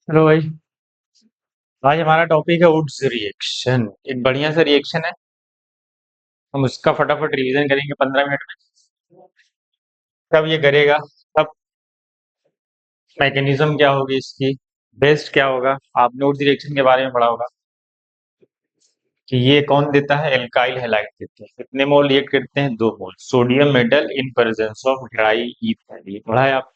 Hello भाई। आज हमारा टॉपिक है वुड्स रिएक्शन। एक बढ़िया सा रिएक्शन है। हम उसका फटाफट रिवीजन करेंगे 15 मिनट में। कब ये करेगा, कब, मैकेनिज्म क्या होगी इसकी, बेस्ट क्या होगा। आपने वुड्स रिएक्शन के बारे में पढ़ा होगा कि ये कौन देता है, एल्काइल हैलाइड देते हैं। कितने मोल रिएक्ट करते हैं, 2 मोल sodium metal in presence of dry ether. ये पढ़ा है आप।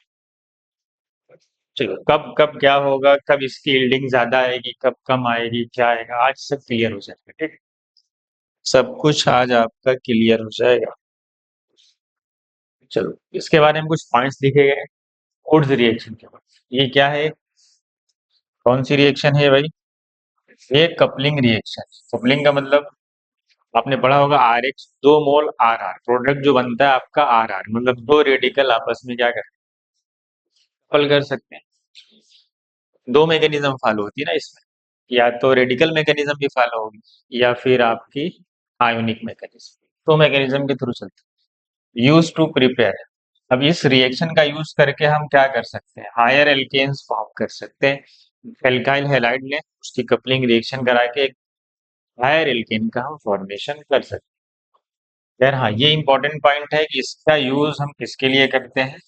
चलो, कब कब क्या होगा, कब इसकी यील्डिंग ज्यादा आएगी, कब कम आएगी, क्या आएगा, आज सब क्लियर हो जाएगा। ठीक, सब कुछ आज आपका क्लियर हो जाएगा। चलो, इसके बारे में कुछ पॉइंट्स लिखे गए हैं वुड्स रिएक्शन के बाद। ये क्या है, कौन सी रिएक्शन है भाई। ये कपलिंग रिएक्शन। कपलिंग का मतलब आपने पढ़ा होगा, R X 2 mole R R, product जो बनता है आपका आर आर, मतलब दो रेडिकल आपस में क्या करें, कपल कर सकते हैं। दो मैकेनिज्म फॉलो होती है ना इसमें, या तो रेडिकल मैकेनिज्म भी फॉलो होगी या फिर आपकी आयोनिक मैकेनिज्म। तो मैकेनिज्म के थ्रू चलते हैं। Use to prepare. अब इस रिएक्शन का यूज करके हम क्या कर सकते हैं, हायर एल्केन्स फॉर्म कर सकते हैं। एल्काइल हैलाइड लें, उसकी कपलिंग रिएक्शन करा के एक हायर एल्केन का हम फॉर्मेशन कर सकते हैं। यार हाँ, ये इंपॉर्टेंट पॉइंट है कि इसका यूज हम किसके लिए करते हैं,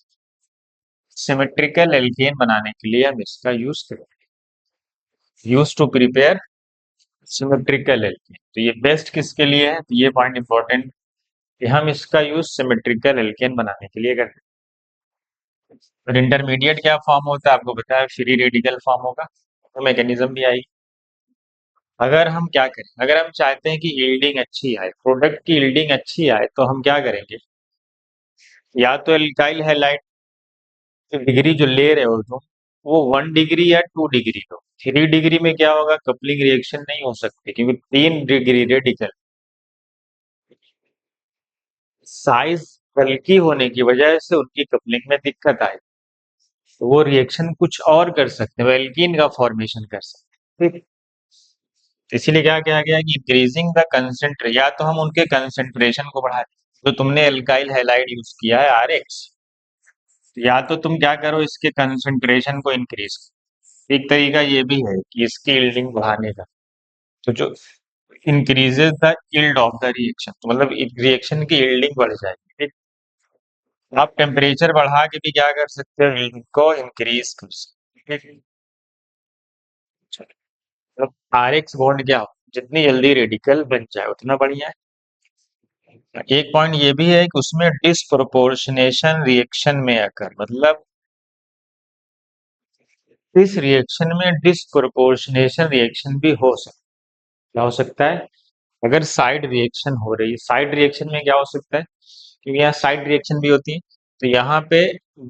सिमेट्रिकल एल्केन बनाने के लिए हम इसका यूज करते हैं। Use to prepare symmetrical alkane. तो ये बेस्ट किसके लिए है, तो ये पॉइंट इंपॉर्टेंट कि हम इसका यूज सिमेट्रिकल एल्केन बनाने के लिए करते हैं। और इंटरमीडिएट क्या फॉर्म होता है आपको पता है, फ्री रेडिकल फॉर्म होगा, तो मैकेनिज्म भी आएगी। अगर हम क्या करें, अगर हम चाहते हैं कि यील्डिंग अच्छी आए, प्रोडक्ट की यील्डिंग अच्छी आए, तो हम क्या करेंगे, या तो एल्काइल हैलाइड डिग्री जो ले रहे हो तुम, वो 1 डिग्री या 2 डिग्री लो। 3 डिग्री में क्या होगा, कपलिंग रिएक्शन नहीं हो सकती, क्योंकि 3 डिग्री रेडिकल साइज हल्की होने की वजह से उनकी कपलिंग में दिक्कत आए, तो वो रिएक्शन कुछ और कर सकते हैं, वो एल्कीन का फॉर्मेशन कर सकते हैं। ठीक, इसीलिए क्या किया गया कि इंक्रीजिंग द कंसेंट्रेशन, या तो हम उनके कंसेंट्रेशन को बढ़ा दें। जो तुमने एल्काइल हैलाइड यूज किया है आर एक्स, या तो तुम क्या करो, इसके कंसेंट्रेशन को इंक्रीज करो। एक तरीका ये भी है कि इसकी यील्डिंग बढ़ाने का, तो जो increases the yield of the reaction, तो मतलब रिएक्शन की यील्डिंग बढ़ जाएगी। ठीक, आप टेम्परेचर बढ़ा के भी क्या कर सकते हो, यील्डिंग को इंक्रीज कर सकते हो। ठीक, चलो, अब आर एक्स बॉन्ड क्या हो, जितनी जल्दी रेडिकल बन जाए उतना बढ़िया है। एक पॉइंट ये भी है कि उसमें डिस्प्रोपोर्शनेशन रिएक्शन में अकर, मतलब इस रिएक्शन में डिस्प्रोपोर्शनेशन रिएक्शन भी हो सकता है। क्या हो सकता है, अगर साइड रिएक्शन हो रही है, साइड रिएक्शन में क्या हो सकता है, क्योंकि यहाँ साइड रिएक्शन भी होती है, तो यहाँ पे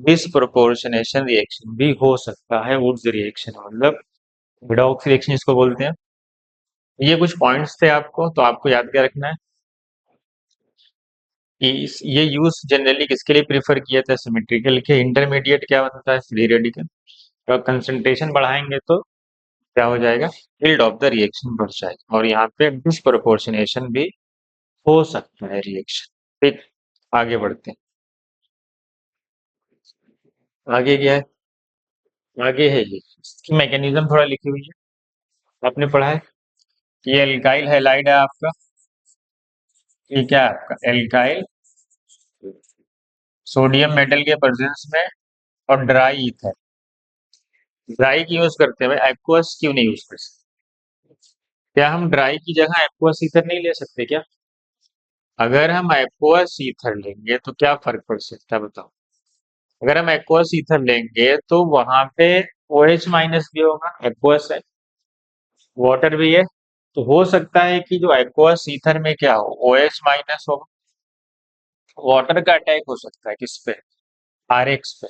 डिस्प्रोपोर्शनेशन रिएक्शन भी हो सकता है। वुड्स रिएक्शन मतलब विडॉक्स रिएक्शन इसको बोलते हैं। ये कुछ पॉइंट्स थे आपको, तो आपको याद क्या रखना है कि ये यूज जनरली किसके लिए प्रेफर किया था, सिमेट्रिकल के। इंटरमीडिएट क्या बनता है, फ्री रेडिकल। तो कंसंट्रेशन बढ़ाएंगे तो क्या हो जाएगा, फील्ड ऑफ द रिएक्शन बढ़ जाएगा, और यहाँ पे डिस्प्रोपोर्शनेशन भी हो सकता है रिएक्शन। ठीक, आगे बढ़ते हैं। आगे क्या है, आगे है ये इसकी मैकेनिज्म थोड़ा लिखी हुई है, आपने पढ़ा है। ये एल्काइल हैलाइड है आपका, ये क्या है आपका एल्काइल सोडियम मेटल के प्रेजेंस में, और ड्राई ईथर। ड्राई की यूज करते हैं भाई, एक्वस क्यों नहीं यूज कर सकते। क्या हम ड्राई की जगह एक्वस ईथर नहीं ले सकते क्या। अगर हम एक्वस ईथर लेंगे तो क्या फर्क पड़ सकता है बताओ। अगर हम एक्वस ईथर लेंगे तो वहां पे OH माइनस भी होगा, एक्वस है, वाटर भी है, तो हो सकता है कि जो एक्वस ईथर में क्या हो, OH माइनस होगा। वाटर का अटैक हो सकता है किस पे, आरएक्स पे।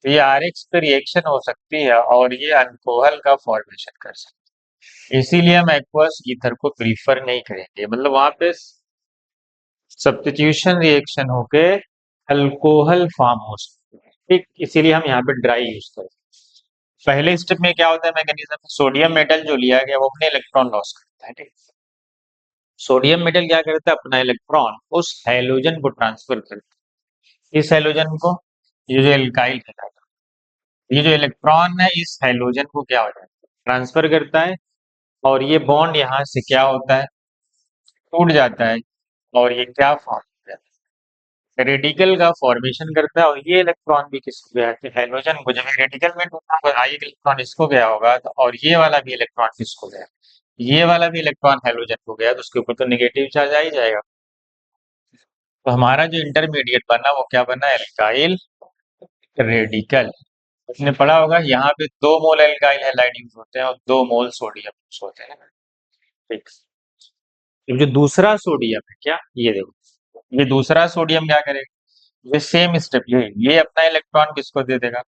तो ये आरएक्स पे रिएक्शन हो सकती है और ये अल्कोहल का फॉर्मेशन कर सकती है। इसीलिए हम एक्वस ईथर को प्रीफर नहीं करेंगे, मतलब वहां पे सब्स्टिट्यूशन रिएक्शन होके अल्कोहल फॉर्म हो सकता है। ठीक, इसीलिए हम यहाँ पे ड्राई यूज करें। पहले स्टेप में क्या होता है मैकेनिज्म, सोडियम मेटल जो लिया गया वो अपने इलेक्ट्रॉन लॉस करता है। ठीक, सोडियम मेटल क्या करता है, अपना इलेक्ट्रॉन उस हैलोजन को ट्रांसफर करता है। इस हैलोजन को, ये जो एल्काइल है, ये जो इलेक्ट्रॉन है इस हाइड्रोजन को क्या हो जाता है, ट्रांसफर करता है, और ये बॉन्ड यहाँ से क्या होता है, टूट जाता है, और ये क्या फॉर्म करता है, रेडिकल का फॉर्मेशन करता है। और ये इलेक्ट्रॉन भी किसको गया है, हाइड्रोजन को। जब ये रेडिकल में टूटा होगा एक इलेक्ट्रॉन इसको गया होगा, तो और ये वाला भी इलेक्ट्रॉन किसको गया, ये वाला भी इलेक्ट्रॉन हाइड्रोजन को गया, तो उसके ऊपर तो नेगेटिव चार्ज आ ही जाएगा। तो हमारा जो इंटरमीडिएट बना वो क्या बना, एल्काइल रेडिकल। आपने पढ़ा होगा यहाँ पे 2 मोल एल्काइल हैलाइड यूज होते हैं और 2 मोल सोडियम यूज होते हैं। ठीक। अब जो दूसरा सोडियम है क्या, ये देखो, ये दूसरा सोडियम क्या करेगा, ये सेम स्टेप, ये अपना इलेक्ट्रॉन किसको दे देगा,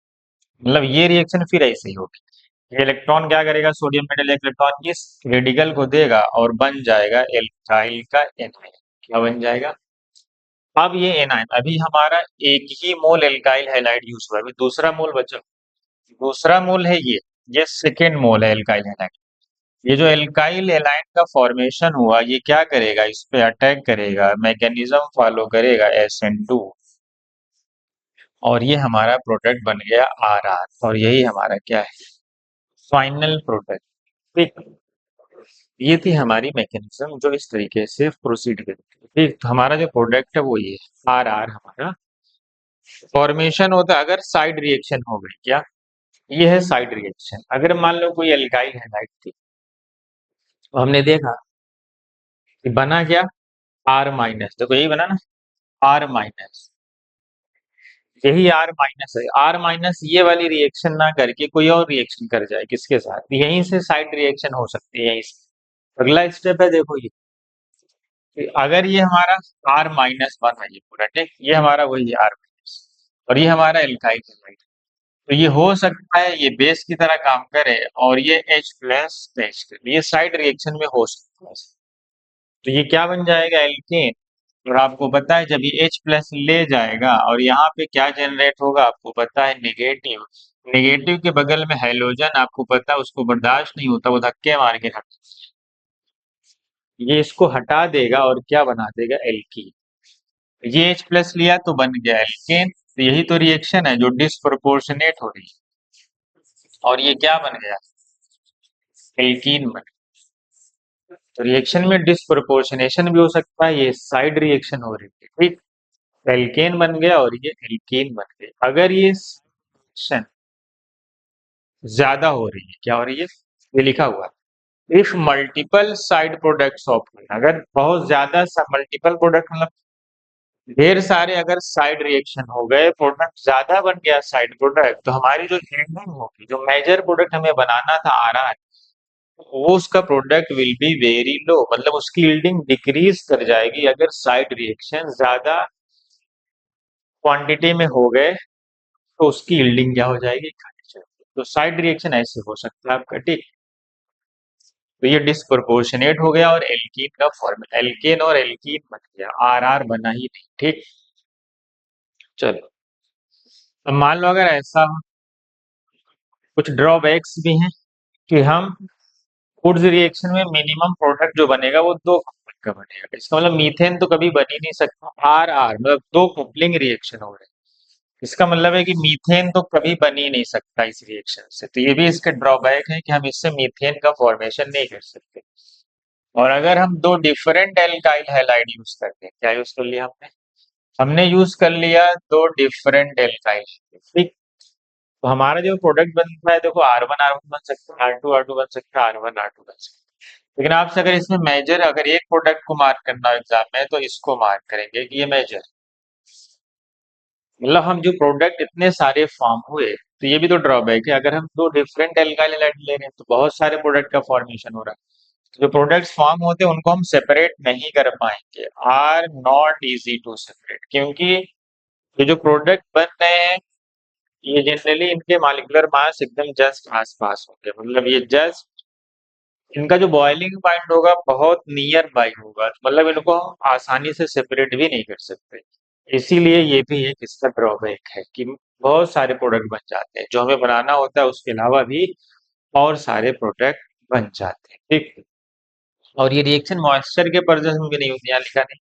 मतलब ये रिएक्शन फिर ऐसे ही होगी। ये इलेक्ट्रॉन क्या करेगा, सोडियम मेटल इलेक्ट्रॉन इस रेडिकल को देगा और बन जाएगा एल्काइल का एनायन। क्या बन जाएगा, अब ये एनायन, अभी हमारा एक ही मोल एल्काइल हैलाइड यूज हुआ है, अभी दूसरा मोल बचा। दूसरा मोल है ये सेकेंड मोल है एल्काइल हैलाइड। ये जो एल्काइल एलाइन का फॉर्मेशन हुआ, ये क्या करेगा, इस पे अटैक करेगा, मैकेनिज्म फॉलो करेगा SN2, और ये हमारा प्रोडक्ट बन गया RR, और यही हमारा क्या है, फाइनल प्रोडक्ट। ठीक। ये थी हमारी मैकेनिज्म जो इस तरीके से प्रोसीड करती है। ठीक, तो हमारा जो प्रोडक्ट है वो ये RR हमारा फॉर्मेशन होता है। अगर साइड रिएक्शन हो गई क्या, ये है साइड रिएक्शन। अगर मान लो कोई एल्काइल हैलाइड थी, तो हमने देखा कि बना क्या, R माइनस, देखो यही बना ना, R माइनस, यही R माइनस है। R माइनस ये वाली रिएक्शन ना करके कोई और रिएक्शन कर जाए किसके साथ, यहीं से साइड रिएक्शन हो सकती है, यहीं से। अगला स्टेप है देखो, ये कि अगर ये हमारा R माइनस बना, ये पूरा ठीक, ये हमारा वही R माइनस, और ये हमारा एल्काइल हैलाइड, तो ये हो सकता है ये बेस की तरह काम करे और ये H प्लस H करे, ये साइड रिएक्शन में हो सकता है। तो ये क्या बन जाएगा, एल्केन। और आपको पता है जब ये H प्लस ले जाएगा और यहाँ पे क्या जनरेट होगा, आपको पता है नेगेटिव। नेगेटिव के बगल में हाइड्रोजन, आपको पता है उसको बर्दाश्त नहीं होता, वो धक्के मार के हट, ये इसको हटा देगा और क्या बना देगा, एल्कीन। ये H प्लस लिया तो बन गया एल्केन। तो यही तो रिएक्शन है जो डिस्प्रोपोर्शनेट हो रही है, और ये क्या बन गया, एल्कीन बन गया। तो रिएक्शन में डिस्प्रोपोर्शनेशन भी हो सकता है, ये साइड रिएक्शन हो रही है। ठीक, एल्केन बन गया और ये एल्कीन बन गया। अगर ये रिएक्शन ज्यादा हो रही है, क्या हो रही है, ये लिखा हुआ है, if multiple side products of, अगर बहुत ज्यादा मल्टीपल प्रोडक्ट, मतलब ढेर सारे अगर साइड रिएक्शन हो गए, प्रोडक्ट ज्यादा बन गया साइड प्रोडक्ट, तो हमारी जो यील्डिंग होगी, जो मेजर प्रोडक्ट हमें बनाना था RR, वो उसका product will be very low, मतलब उसकी यील्डिंग डिक्रीज कर जाएगी। अगर साइड रिएक्शन ज्यादा क्वांटिटी में हो गए, तो उसकी यील्डिंग क्या हो जाएगी, घट जाएगी। तो साइड रिएक्शन ऐसे हो सकता है आपका। ठीक, तो ये डिस्प्रोपोर्शनेट हो गया और एल्कीन का फॉर्मूला, एल्केन और एल्कीन बन गया, RR बना ही नहीं। ठीक, चलो, अब मान लो अगर ऐसा हो, कुछ ड्रॉबैक्स भी हैं कि हम फूड्स रिएक्शन में मिनिमम प्रोडक्ट जो बनेगा वो 2 कंपाउंड का बनेगा। इसका मतलब मीथेन तो कभी बन ही नहीं सकता, RR मतलब 2 कपलिंग रिएक्शन हो रहे हैं। इसका मतलब है कि मीथेन तो कभी बन ही नहीं सकता इस रिएक्शन से। तो ये भी इसका ड्रॉबैक है कि हम इससे मीथेन का फॉर्मेशन नहीं कर सकते। और अगर हम 2 डिफरेंट एल्काइल हैलाइड यूज करते हैं, क्या यूज कर लिया हमने, हमने यूज कर लिया 2 डिफरेंट एल्काइल। ठीक, तो हमारा जो प्रोडक्ट बनता है, देखो R1 R1 बन सकता है, R2 R2 बन सकता है, R1 R2 बन सकता है। लेकिन आपसे अगर इसमें मेजर, अगर एक प्रोडक्ट को मार्क करना हो एग्जाम में, तो इसको मार्क करेंगे कि ये मेजर, मतलब हम जो प्रोडक्ट इतने सारे फॉर्म हुए। तो ये भी तो ड्रॉबैक है, अगर हम 2 डिफरेंट एल्काइल हैलाइड ले रहे हैं तो बहुत सारे प्रोडक्ट का फॉर्मेशन हो रहा है। तो जो प्रोडक्ट्स फॉर्म होते हैं उनको हम सेपरेट नहीं कर पाएंगे, are not easy to separate, क्योंकि ये जो प्रोडक्ट बन रहे हैं, ये जनरली इनके मॉलिक्यूलर मास एकदम जस्ट आसपास होंगे, मतलब ये जस्ट, इनका जो बॉइलिंग पॉइंट होगा बहुत नियर बाई होगा, तो मतलब इनको हम आसानी से सेपरेट भी नहीं कर सकते। इसीलिए ये भी एक इसका ड्रॉबैक है कि बहुत सारे प्रोडक्ट बन जाते हैं, जो हमें बनाना होता है उसके अलावा भी और सारे प्रोडक्ट बन जाते हैं। ठीक, और ये रिएक्शन मॉइस्चर के प्रेजेंस में भी नहीं होती, यहाँ लिखा नहीं।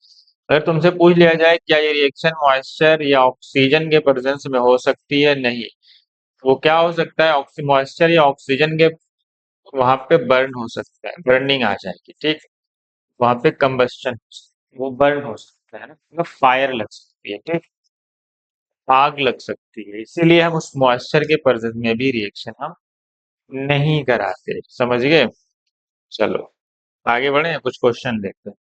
अगर तुमसे पूछ लिया जाए क्या ये रिएक्शन मॉइस्चर या ऑक्सीजन के प्रेजेंस में हो सकती है, नहीं, वो क्या हो सकता है, मॉइस्चर या ऑक्सीजन के वहां पे बर्न हो सकता है, बर्निंग आ जाएगी, ठीक। वहां पे कंबस्टन, वो बर्न हो सकता है ना, मतलब फायर लग सकती है, ठीक, आग लग सकती है। इसीलिए हम उस मॉइस्चर के प्रेजेंस में भी रिएक्शन हम नहीं कराते, समझ गए। चलो आगे बढ़े, कुछ क्वेश्चन देखते हैं।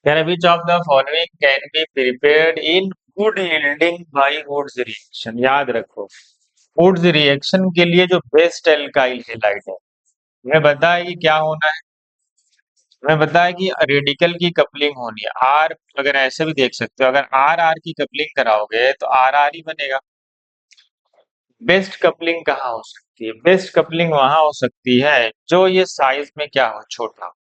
कह रहे which of the following can be prepared in good yielding by Wurtz reaction. याद रखो, वुड्स रिएक्शन के लिए जो बेस्ट एल्काइल हैलाइड है, हमें पता है कि क्या होना है, हमें पता है कि रेडिकल की कपलिंग होनी है आर। अगर ऐसे भी देख सकते हो, अगर आर आर की कपलिंग कराओगे तो आर आर ही बनेगा। बेस्ट कपलिंग कहाँ हो सकती है, बेस्ट कपलिंग वहां हो सकती है जो ये साइज में क्या हो, छोटा हो।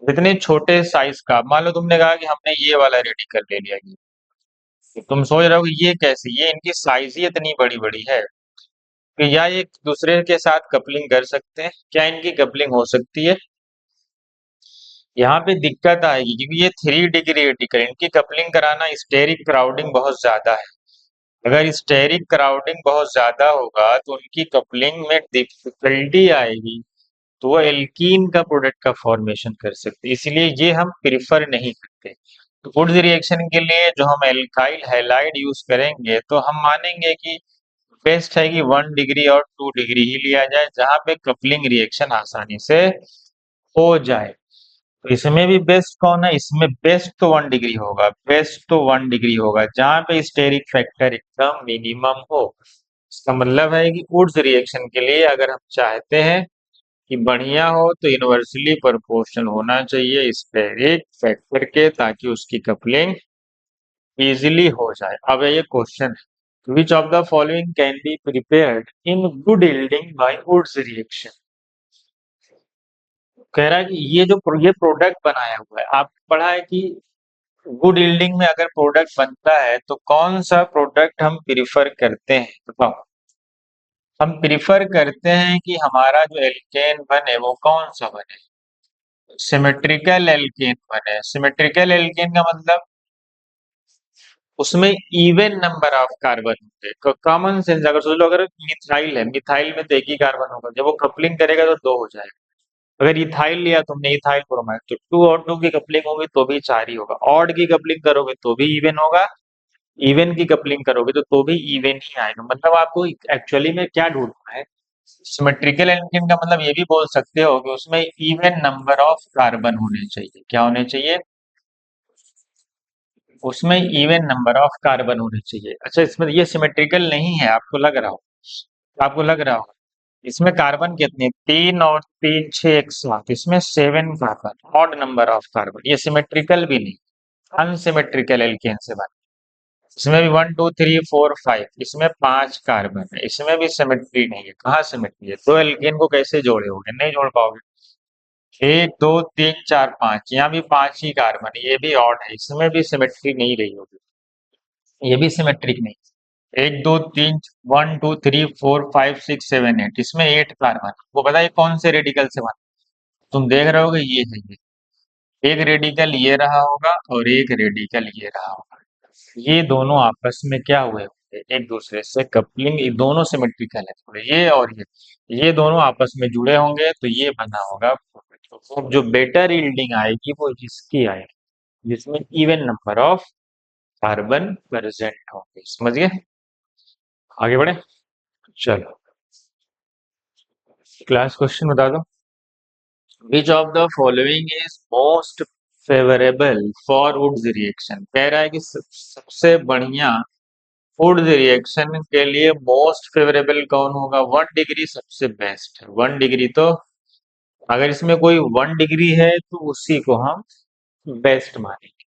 जितने छोटे साइज का, मान लो तुमने कहा कि हमने ये वाला रेडिकल ले लिया, ये तो तुम सोच रहे हो कि ये कैसे, ये इनकी साइज ही इतनी बड़ी बड़ी है कि या ये एक दूसरे के साथ कपलिंग कर सकते हैं, क्या इनकी कपलिंग हो सकती है। यहाँ पे दिक्कत आएगी क्योंकि ये 3 डिग्री रेडिकल, इनकी कपलिंग कराना, स्टेरिक क्राउडिंग बहुत ज्यादा है। अगर स्टेरिक क्राउडिंग बहुत ज्यादा होगा तो उनकी कपलिंग में डिफिकल्टी आएगी, तो वो एल्कीन का प्रोडक्ट का फॉर्मेशन कर सकते हैं, इसलिए ये हम प्रिफर नहीं करते। तो वुड्स रिएक्शन के लिए जो हम एल्काइल हैलाइड यूज करेंगे तो हम मानेंगे कि बेस्ट है कि 1 डिग्री और 2 डिग्री ही लिया जाए, जहां पे कपलिंग रिएक्शन आसानी से हो जाए। तो इसमें भी बेस्ट कौन है, इसमें बेस्ट तो 1 डिग्री होगा, बेस्ट तो 1 डिग्री होगा जहां पे स्टेरिक फैक्टर एकदम मिनिमम हो। इसका मतलब है कि वुड्स रिएक्शन के लिए अगर हम चाहते हैं कि बढ़िया हो तो इनवर्सली प्रोपोर्शनल होना चाहिए स्टेरिक फैक्टर के, ताकि उसकी कपलिंग इजीली हो जाए। अब ये क्वेश्चन है, which of the following can be prepared in good yielding by Wurtz reaction. कह रहा है कि ये जो ये प्रोडक्ट बनाया हुआ है, आप पढ़ा है कि गुड यील्डिंग में अगर प्रोडक्ट बनता है तो कौन सा प्रोडक्ट हम प्रिफर करते हैं, बताओ। हम प्रिफर करते हैं कि हमारा जो एल्केन बने वो कौन सा बने, सिमेट्रिकल एल्केन बने। सिमेट्रिकल एल्केन का मतलब उसमें इवन नंबर ऑफ कार्बन होंगे। कॉमन सेंस अगर सोच लो, अगर मिथाइल है, मिथाइल में तो एक ही कार्बन होगा, जब वो कपलिंग करेगा तो दो हो जाएगा। अगर इथाइल लिया तुमने, इथाइल ब्रोमाइड, तो 2 और 2 की कपलिंग होगी तो भी 4 ही होगा। ऑड की कपलिंग करोगे तो भी इवन होगा, इवन की कपलिंग करोगे तो भी इवन ही आएगा। मतलब आपको एक्चुअली में क्या ढूंढना है, सिमेट्रिकल एल्केन का मतलब ये भी बोल सकते हो कि उसमें इवन नंबर ऑफ कार्बन होने चाहिए। क्या होने चाहिए, उसमें इवन नंबर ऑफ कार्बन होने चाहिए। अच्छा, इसमें ये सिमेट्रिकल नहीं है, आपको लग रहा हो, आपको लग रहा हो इसमें कार्बन कितने, 3 और 3 6 एक 7, इसमें 7 carbon, odd number of carbon, ये सिमेट्रिकल भी नहीं, अनसिमेट्रिकल एल्केन से बात। इसमें भी 1 2 3 4 5, इसमें 5 कार्बन है, इसमें भी सिमेट्री नहीं है। कहाँ सिमेट्री है, दो एल्केन को कैसे जोड़े होगे, नहीं जोड़ पाओगे। 1 2 3 4 5, यहाँ भी 5 ही कार्बन, ये भी ऑड है, इसमें भी सिमेट्री नहीं रही होगी, ये भी सिमेट्रिक नहीं। 1 2 3, 1 2 3 4 5 6 7 8, इसमें 8 कार्बन, वो बताइए कौन से रेडिकल से बना। तुम देख रहे होगे ये है ये, एक रेडिकल ये रहा होगा और एक रेडिकल ये रहा होगा, ये दोनों आपस में क्या हुए होंगे, एक दूसरे से कपलिंग, ये दोनों सिमेट्रिकल है थोड़े, ये और ये दोनों आपस में जुड़े होंगे तो ये बना होगा। तो जो बेटर यील्डिंग आएगी वो इसकी आएगी, जिसमें even number of carbon present होंगे, समझ गए। आगे बढ़े, चलो क्लास क्वेश्चन बता दो। विच of the following is most favourable for woods reaction. कह रहा है कि सबसे बढ़िया वुड्स रिएक्शन के लिए मोस्ट फेवरेबल कौन होगा, 1 डिग्री सबसे बेस्ट है। 1 डिग्री तो अगर इसमें कोई 1 डिग्री है तो उसी को हम बेस्ट मानेंगे।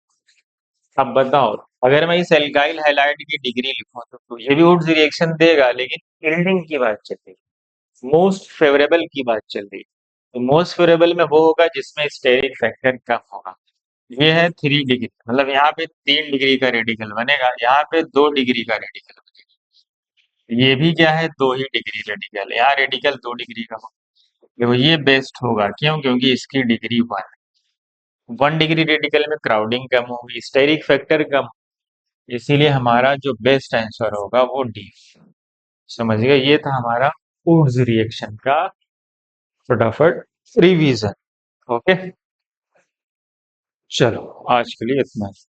अब बताओ, अगर मैं इस एल्काइल हैलाइड की डिग्री लिखूं तो ये भी वुड्स रिएक्शन देगा, लेकिन यील्डिंग की बात चल रही है, मोस्ट फेवरेबल की बात चल रही है। तो मोस्ट फेवरेबल में वो होगा जिसमें स्टेरिक फैक्टर कम होगा। ये है 3 डिग्री, मतलब यहाँ पे 3 डिग्री का रेडिकल बनेगा, यहाँ पे 2 डिग्री का रेडिकल बनेगा। ये भी क्या है, 2 ही डिग्री रेडिकल, यहाँ रेडिकल 2 डिग्री का होगा। देखो ये बेस्ट होगा, क्यों, क्योंकि इसकी डिग्री 1 डिग्री रेडिकल में क्राउडिंग कम होगी, स्टेरिक फैक्टर कम, इसीलिए हमारा जो बेस्ट आंसर होगा वो डी। समझ गए, ये था हमारा वुड्स रिएक्शन का फटाफट रिवीजन। ओके, चलो आज के लिए इतना ही।